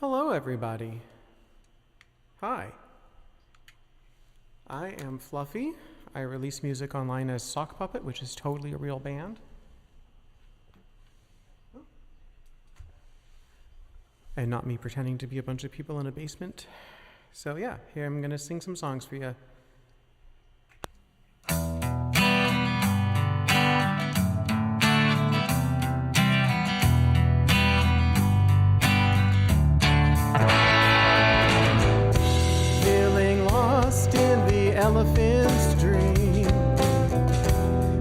Hello, everybody. Hi. I am Fluffy. I release music online as Sockpuppet, which is totally a real band. And not me pretending to be a bunch of people in a basement. So yeah, here I'm gonna sing some songs for you. Feeling lost in the elephant's dream,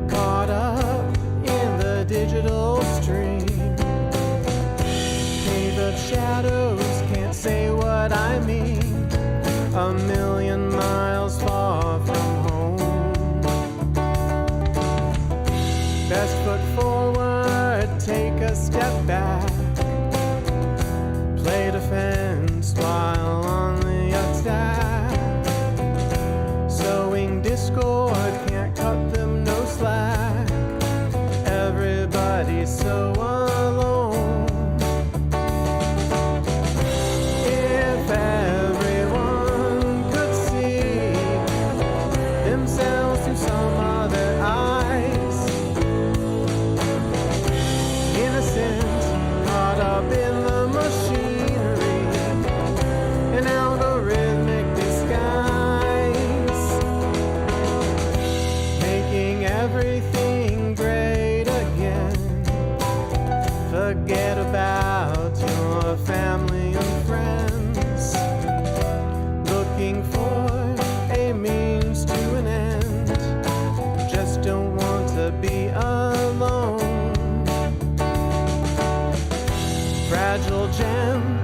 caught up in the digital stream. Cave of shadows, can't say what I mean. A million miles far from home. Best foot forward, take a step back. Play defense while on the attack. Sowing discord, can't cut them no slack. Everybody's so alone. If everyone could see themselves through some other eyes, innocent, caught up in the machinery, an algorithmic disguise, making everything great again. Forget about your family and friends, looking for a means to an end. Just don't want to be alone. Fragile gem,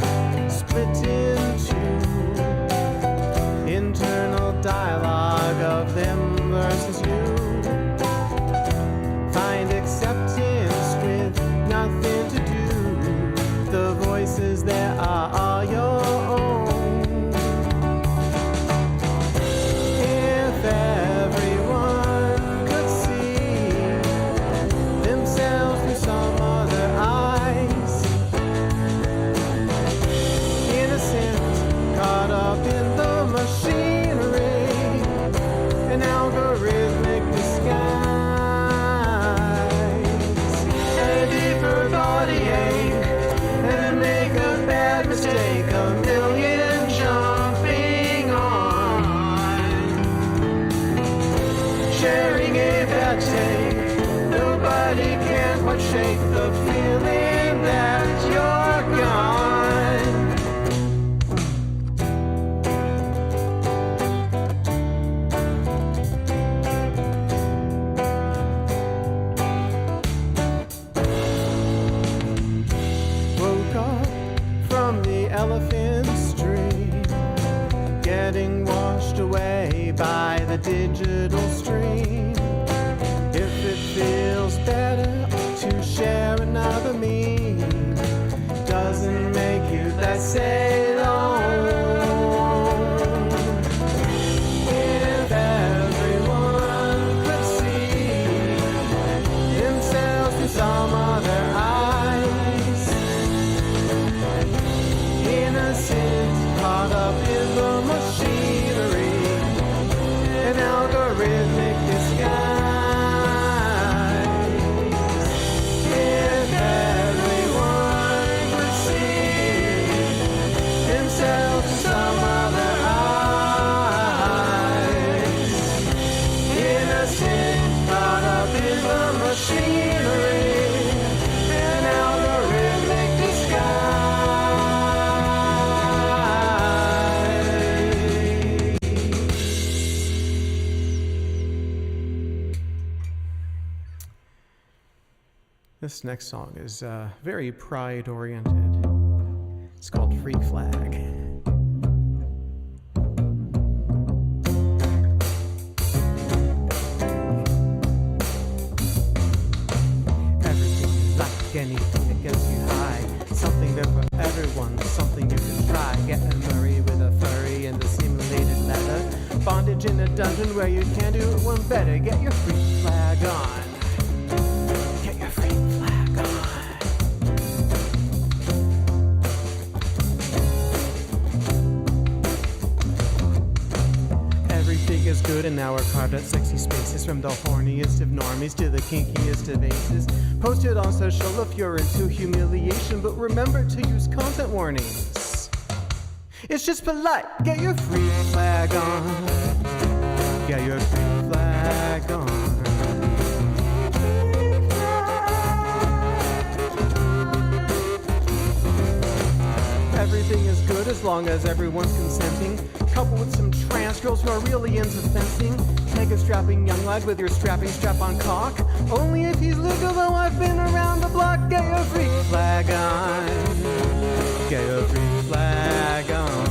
split in two. Internal dialogue of them versus you. Find acceptance with nothing to do. The voices there are your own. If everyone could see themselves through some other eyes, innocent, caught up in the machinery, an algorithmic disguise. A deeper body ache, and make a bad mistake, a million jumping on. Sharing a bad take, nobody can quite shake the feeling that you're gone. Woke up from the elephant's dream, getting washed away by the digital stream. If it feels better to share another meme, doesn't make you less alone. If everyone could see themselves through some other eyes, innocent, caught up in the machinery, an algorithmic disguise. If everyone could see themselves through some other eyes, innocent, caught up in the machinery, an algorithmic disguise. This next song is very pride-oriented. It's called Freak Flag. Everything you like, anything that gets you high. Something there for everyone, something you can try. Getting furry with a furry in the simulated leather. Bondage in a dungeon where you can't do it one better. Get your freak flag on. Get your freak flag on. good, and now we're carved out sexy spaces, from the horniest of normies to the kinkiest of aces. Post it on social if you're into humiliation, but remember to use content warnings. It's just polite. Get your freak flag on. Get your freak flag on. Everything is good as long as everyone's consenting. Coupled with some trans girls who are really into fencing. Take a strapping young lad with your strapping strap-on cock. Only if he's legal, though I've been around the block. Get your freak flag on. Get your freak flag on.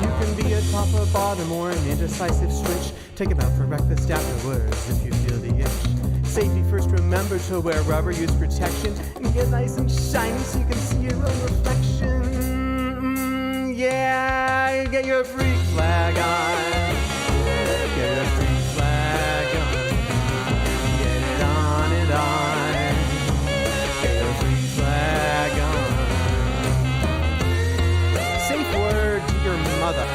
You can be a top or bottom or an indecisive switch. Take him out for breakfast afterwards if you feel the itch. Safety first, remember to wear rubber, use protection, and get nice and shiny so you can see your own reflection. Yeah, get your freak flag on. Get your freak flag on. Get it on and on. Get your freak flag on. Safe word to your mother.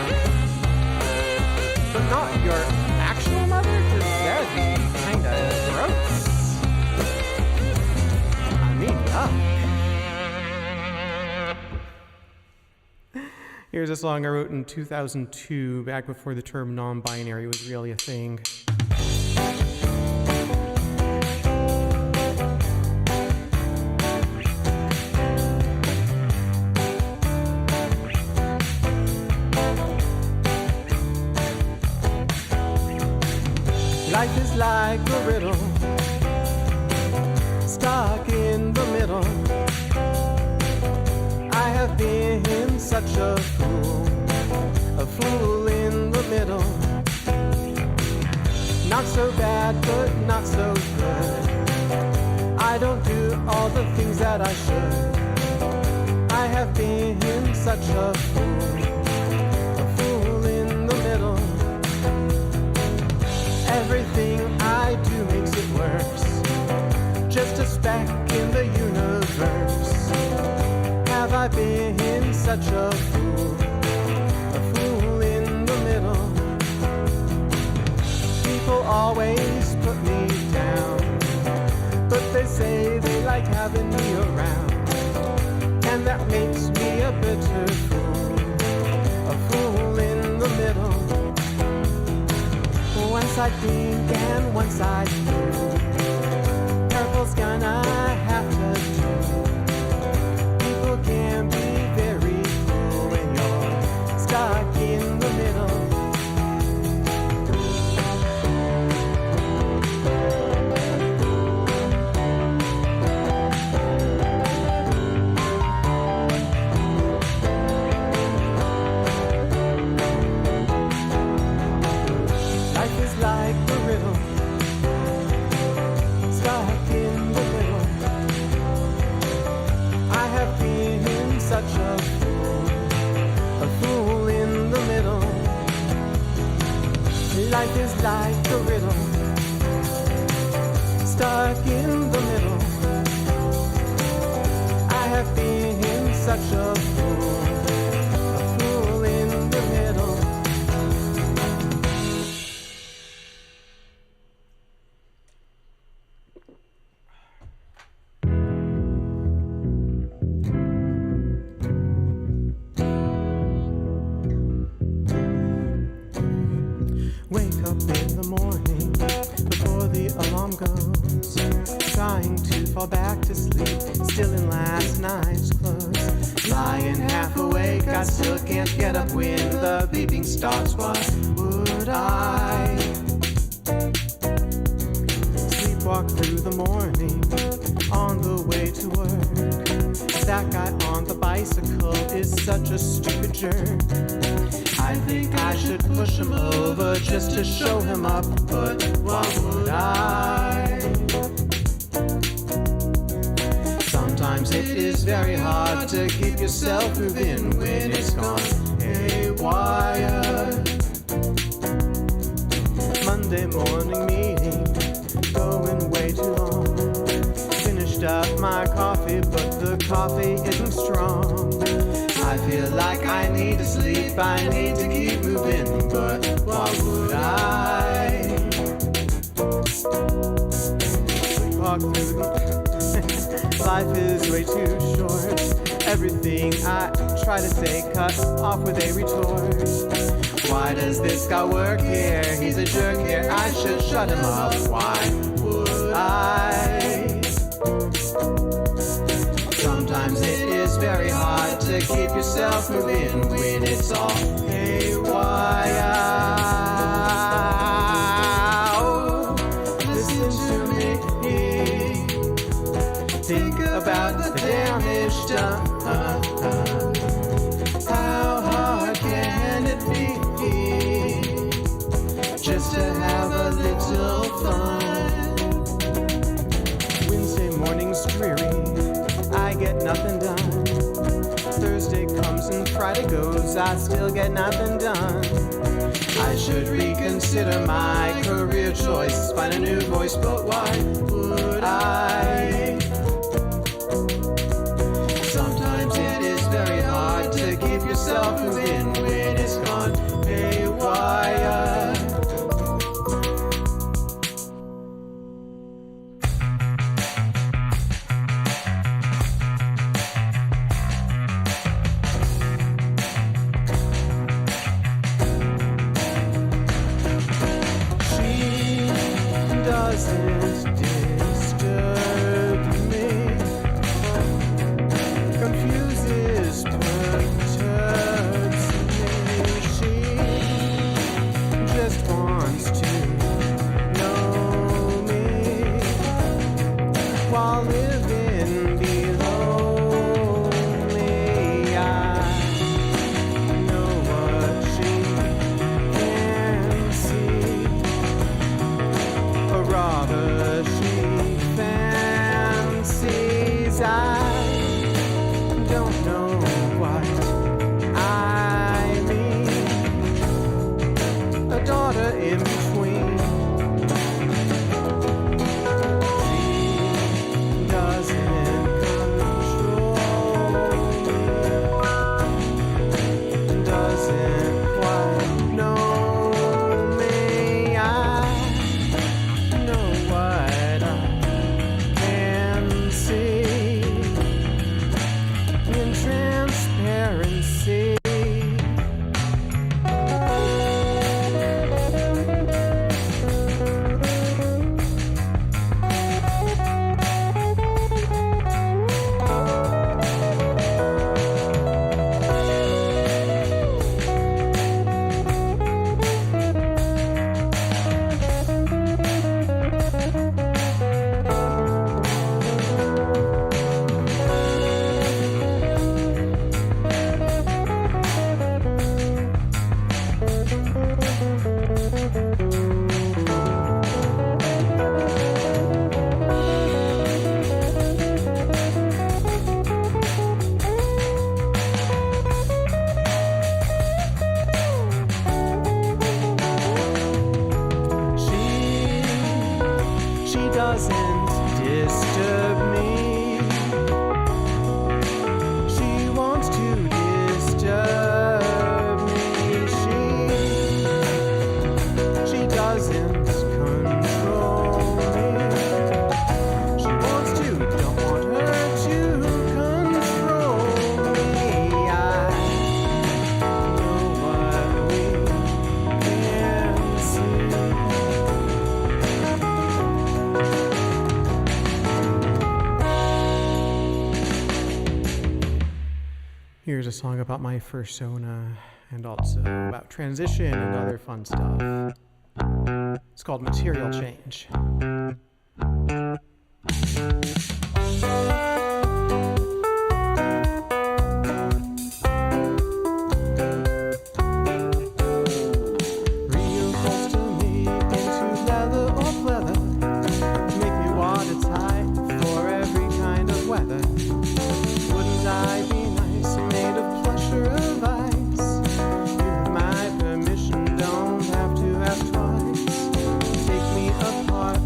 But not your actual mother, because that'd be kinda gross. I mean, yuck. Here's a song I wrote in 2002, back before the term non-binary was really a thing. Life is like a riddle, stuck in the middle. I have been such a fool in the middle. Not so bad, but not so good. I don't do all the things that I should. I have been such a fool in the middle. Everything I do makes it worse. Just a speck in the universe. Have I been such a fool in the middle? People always put me down, but they say they like having me around, and that makes me a bitter fool in the middle. Once I think and once I do, purple's gonna have to do. People can be very cruel when you're stuck in the middle. Life is like a riddle, stuck in the middle. I have been such a fool in the middle. Life is like a riddle, stuck in the middle. I have been such a fool in the middle. Wake up in the morning before the alarm goes, trying to fall back to sleep, still in last night's clothes. Lying half awake, I still can't get up when the beeping starts. What would I? Sleepwalk through the morning on the way to work. That guy on the bicycle is such a stupid jerk. I think I should push him over just to show him up, but what would I? Sometimes it is very hard to keep yourself moving when it's gone haywire. Monday morning meeting, going way too long. Finished up my coffee, but the coffee isn't strong. need to sleep, I need to keep moving, but why would I walk through the life is way too short. Everything I try to say cut off with a retort. Why does this guy work here? He's a jerk here, I should shut him up. Why would I? Sometimes it is very hard to keep yourself moving when it's all haywire. Oh, listen to me. Think about the damage done. How hard can it be just to have a little fun? Wednesday morning's dreary, I get nothing done. Thursday comes and Friday goes, I still get nothing done. I should reconsider my career choice, find a new voice, but why would I? Sometimes it is very hard to keep yourself moving when it's gone haywire. Doesn't disturb me, confuses, perturbs me. She just wants to know me while living below me. I know what she can see, or rather she fancies. I don't know what I mean, a daughter in between. She doesn't control me, doesn't quite know me. I know what I can see in transparency. She doesn't disturb me. She wants to disturb me. She doesn't control me. She wants to, don't want her to control me. I know what we can see. Here's a song about my fursona and also about transition and other fun stuff. It's called Material Change. Real close to me into leather or pleather, make me watertight for every kind of weather. Wouldn't I be nice, made of plush or of ice? You have my permission, don't have to ask twice. Take me apart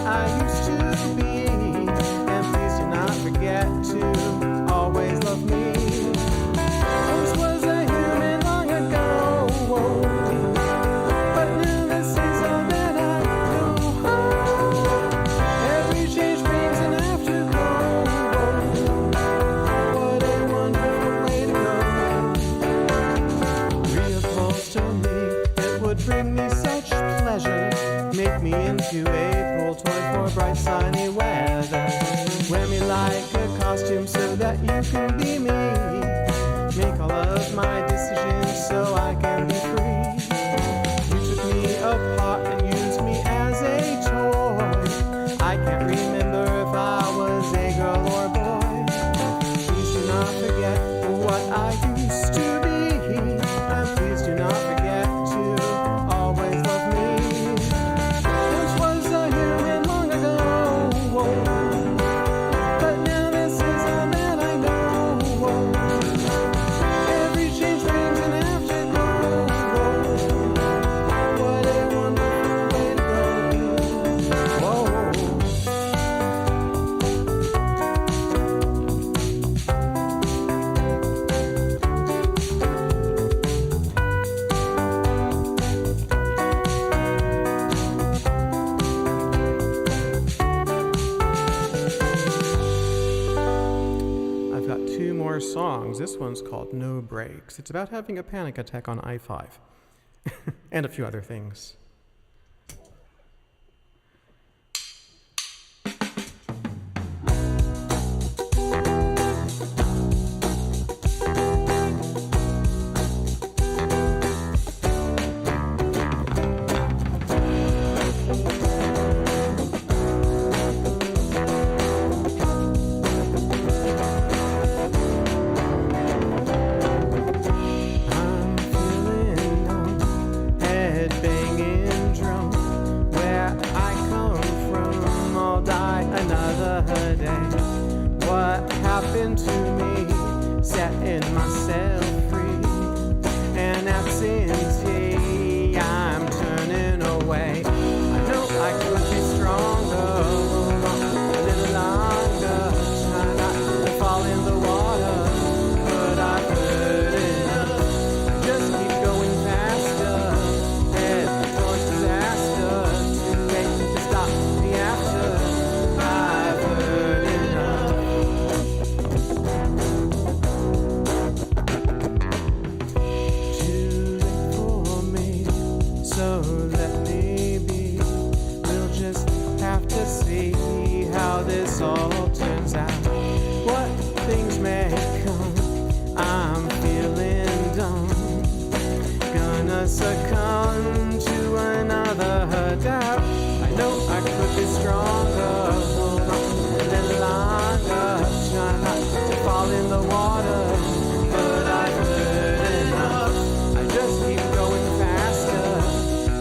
I used to be. And please do not forget to always love me. Once was a human long ago, but now this is all that I know. Every change brings an afterglow. What a wonderful way to go. Reupholster me, it would bring me such pleasure. Make me into a pool toy for bright sunny weather. Wear me like a costume so that you can be me. Make all of my decisions so I can be free. You took me apart and used me as a toy. I can't remember if I was a girl or a boy. Please do not forget what I used to be. And please do not forget to always love me. Once was a human long ago, but now this is all that I know. Every change brings an afterglow. What a wonderful way to go. Whoa. I've got two more songs. This one's called No Brakes. It's about having a panic attack on I-5 and a few other things. I'm feeling numb, head banging drum. Where I come from, I'll die another day. What happened to me? Setting myself free. An absentee, I'm turning away. I know I could be stronger, a little longer. Try not to fall in the water, but I've heard enough. I just keep going faster, head towards disaster. Too late to stop me after I've heard enough. Too late for me, so let me be. We'll just have to see how this all turns out. What things may come, I'm feeling dumb. Gonna succumb to another doubt. I know I could be stronger, hold on a little longer. Try not to fall in the water, but I've heard enough. I just keep going faster,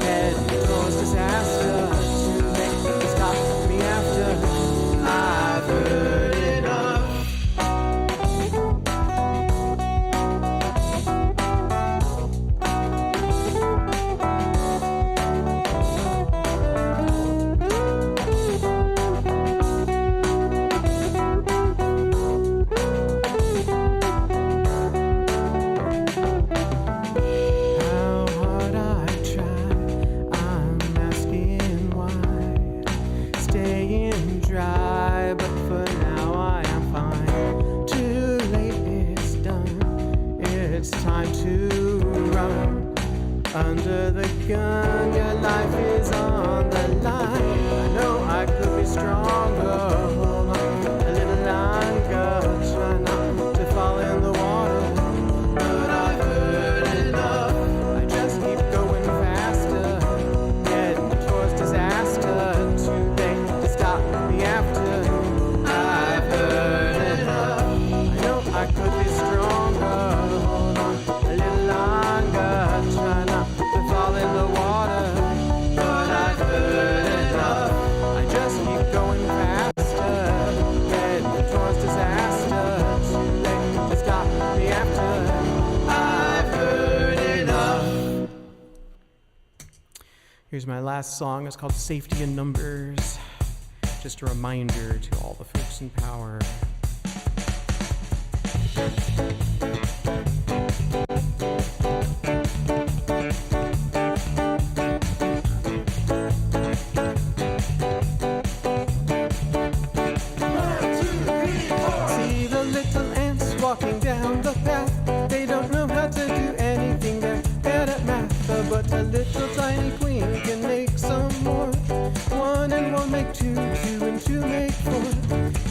head towards disaster. Too late to stop me after I've heard enough. How hard I try, I'm asking why. Staying dry, but for now I am fine. Too late, it's done. It's time to run. Under the gun, your life is on the line. I know I could be stronger, hold on a little longer. Try not to fall in the water, but I've heard enough. I just keep going faster, heading towards disaster. Too late to stop me after I've heard enough. I know I could be stronger, hold on a little longer. Try not to fall in the water, but I've heard enough. I just keep going faster, heading towards disaster. Too late to stop me after I've heard enough. Here's my last song. It's called Safety in Numbers. Just a reminder to all the folks in power. See the little ants walking down the path. They don't know how to do anything, they're bad at math. But a little tiny queen can make some more. 1 and 1 make 2, 2 and 2 make 4.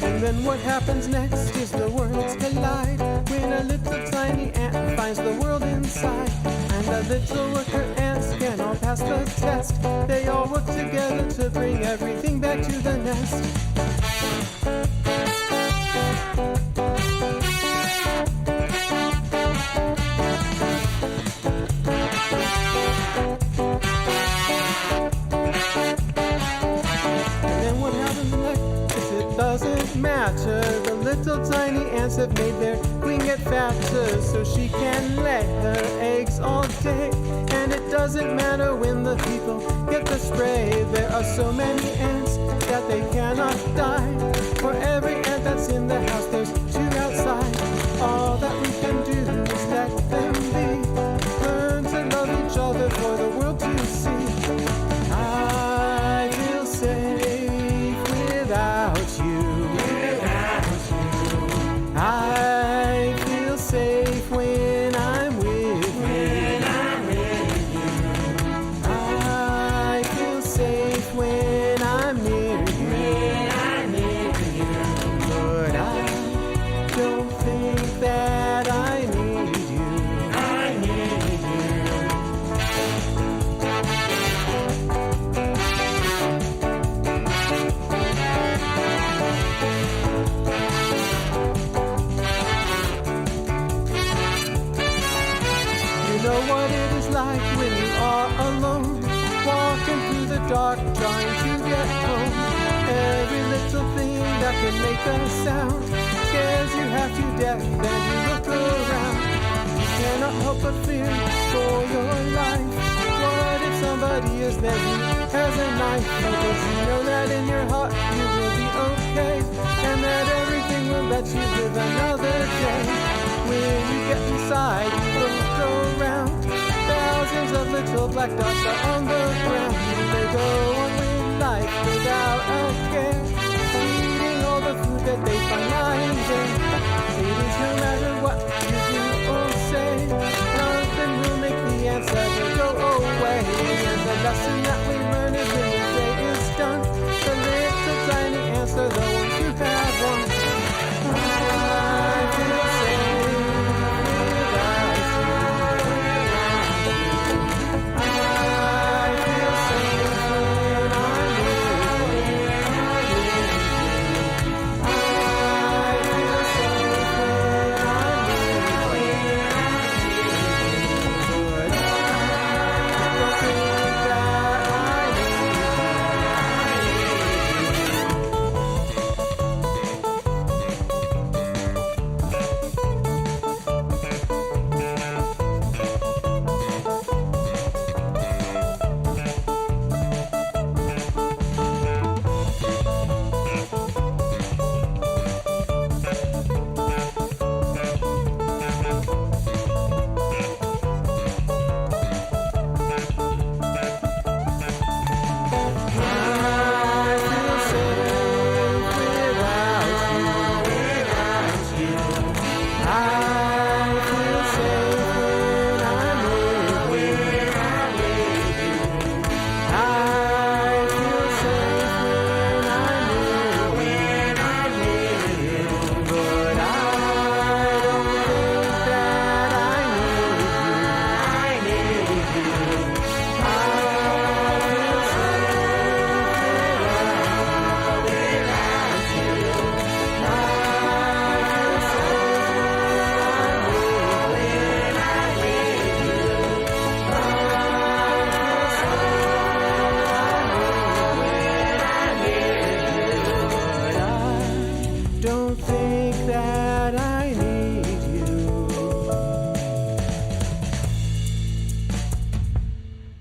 And then what happens next is the worlds collide, when a little tiny ant finds the world inside. And the little worker ants can all pass the test. They all work together to bring everything back to the nest. Matter. The little tiny ants have made their queen get fatter, so she can lay her eggs all day. And it doesn't matter when the people get the spray. There are so many ants that they cannot die. For every ant that's in the house, there's 2 outside. All that we can do is let them be. Learn to love each other for the world to see. I feel safe without you. I feel safe when I'm with you. I feel safe when I'm near you. But I don't think that I need you. You know what it is like when you are alone, walking through the dark, trying to get home. Every little thing that can make a sound scares you half to death, and you look around. You cannot help but fear for your life. What if somebody is there who has a knife? But you know that in your heart you will be okay, and that everything will let you live another day. When you get inside, you look around. Thousands of little black dots are on the ground. They go on with life without a care, eating all the food that they find lying there. It is no matter what you do or say, nothing will make the ants ever go away. And the lesson that we learn is when the day is done, the little tiny ants are the ones who have won. I feel safe.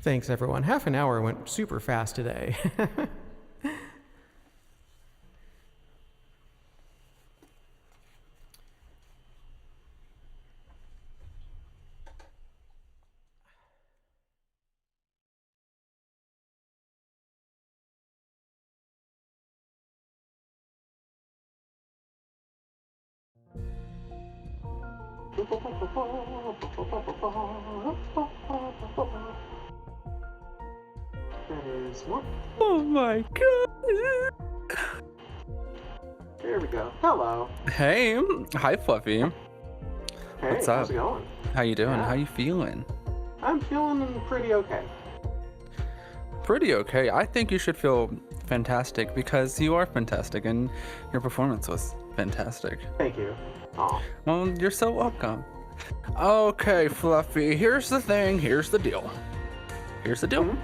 Thanks, everyone. Half an hour went super fast today. That is one. Oh my god. There we go. Hello. Hey, hi Fluffy. Hey, What's up? how's it going? How you doing? Yeah. How you feeling? I'm feeling pretty okay. Pretty okay. I think you should feel fantastic because you are fantastic and your performance was fantastic. Thank you. Aw. Well, you're so welcome. Okay, Fluffy, here's the thing, here's the deal. Here's the deal.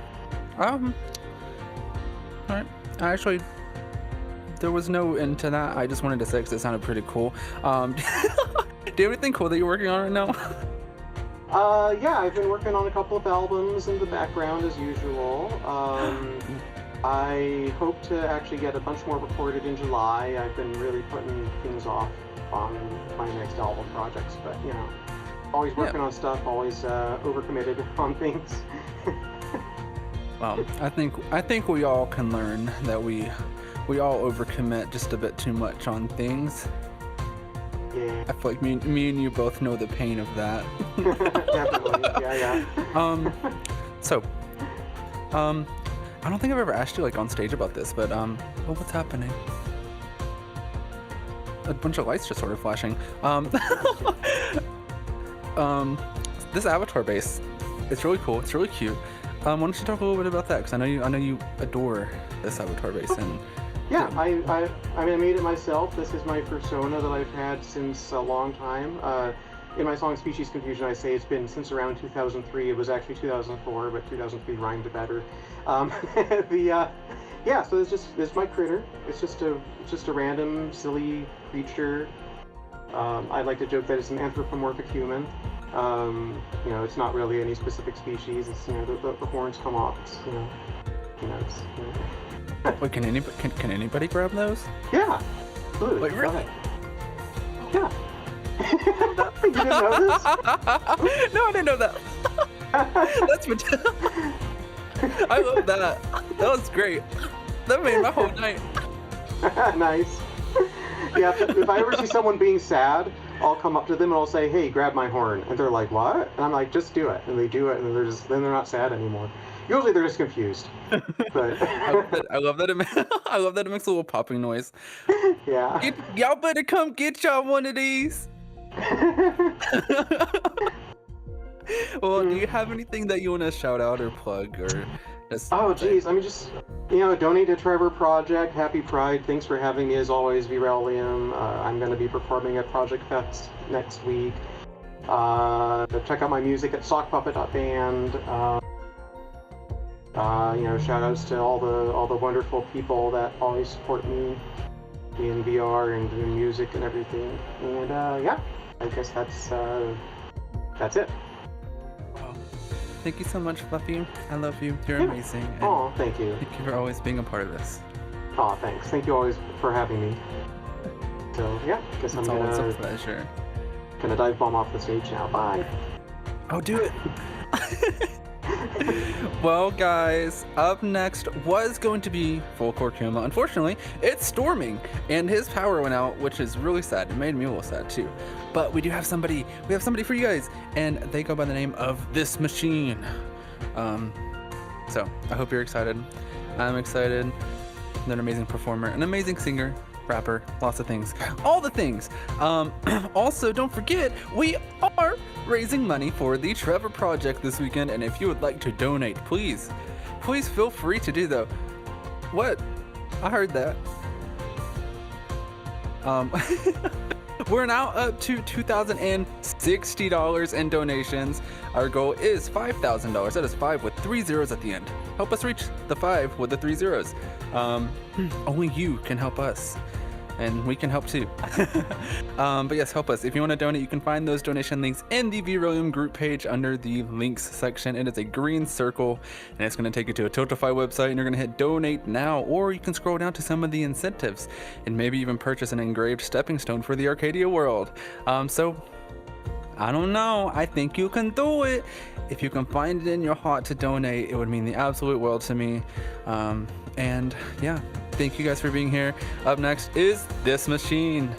Alright, actually, there was no end to that. I just wanted to say because it sounded pretty cool. Do you have anything cool that you're working on right now? Yeah, I've been working on a couple of albums in the background as usual. I hope to actually get a bunch more recorded in July. I've been really putting things off on my next album projects, but you know, always working on stuff, always overcommitted on things. Well, I think we all can learn that we all overcommit just a bit too much on things. Yeah. I feel like me and you both know the pain of that. Definitely. Yeah. So, I don't think I've ever asked you like on stage about this, but well, what's happening? A bunch of lights just started flashing. This avatar base, it's really cool. It's really cute. Why don't you talk a little bit about that? Because I know you adore this avatar base and. Yeah, I mean, I made it myself. This is my persona that I've had since a long time. In my song Species Confusion, I say it's been since around 2003. It was actually 2004, but 2003 rhymed better. Yeah, so it's my critter. It's just a random, silly creature. I like to joke that it's an anthropomorphic human. You know, it's not really any specific species. It's, you know, the horns come off. It's, it's, Wait, can anybody grab those? Yeah, absolutely. Wait, really? Yeah. You didn't know this? No, I didn't know that. That's I love that. That was great. That made my whole night. Nice. Yeah, if I ever see someone being sad, I'll come up to them and I'll say, "Hey, grab my horn," and they're like, "What?" And I'm like, "Just do it," and they do it, and then they're not sad anymore. Usually they're just confused. But I love that. I love that it makes a little popping noise. Yeah. Y'all better come get y'all one of these. Well, do you have anything that you want to shout out or plug or just? Oh, geez. I mean, just donate to Trevor Project. Happy Pride. Thanks for having me as always, VRelium. I'm going to be performing at Project Fest next week. Check out my music at sockpuppet.band. Shout outs to all the wonderful people that always support me in VR and in music and everything. And yeah, I guess that's it. Wow. Thank you so much, Fluffy. I love you. You're amazing. Oh, thank you. Thank you for always being a part of this. Oh, thanks. Thank you always for having me. So yeah, I guess It's always a pleasure. Gonna dive bomb off the stage now. Bye. Oh, do it. Well, guys, up next was going to be Full Kurkuma. Unfortunately, it's storming, and his power went out, which is really sad. It made me a little sad too. But we do have somebody. We have somebody for you guys, and they go by the name of This Machine. So I hope you're excited. I'm excited. They're an amazing performer, an amazing singer, rapper, lots of things, all the things. Also, don't forget, we are raising money for the Trevor Project this weekend, and if you would like to donate, please feel free to do so. What? I heard that. We're now up to $2,060 in donations. Our goal is $5,000. That is 5 with 3 zeros at the end. Help us reach the 5 with the 3 zeros. Only you can help us, and we can help too. But yes, help us. If you want to donate, you can find those donation links in the VRelium group page under the links section. It is a green circle, and it's going to take you to a Totify website, and you're going to hit donate now, or you can scroll down to some of the incentives and maybe even purchase an engraved stepping stone for the Arcadia world. So I don't know. I think you can do it. If you can find it in your heart to donate, it would mean the absolute world to me. And yeah, thank you guys for being here. Up next is This Machine.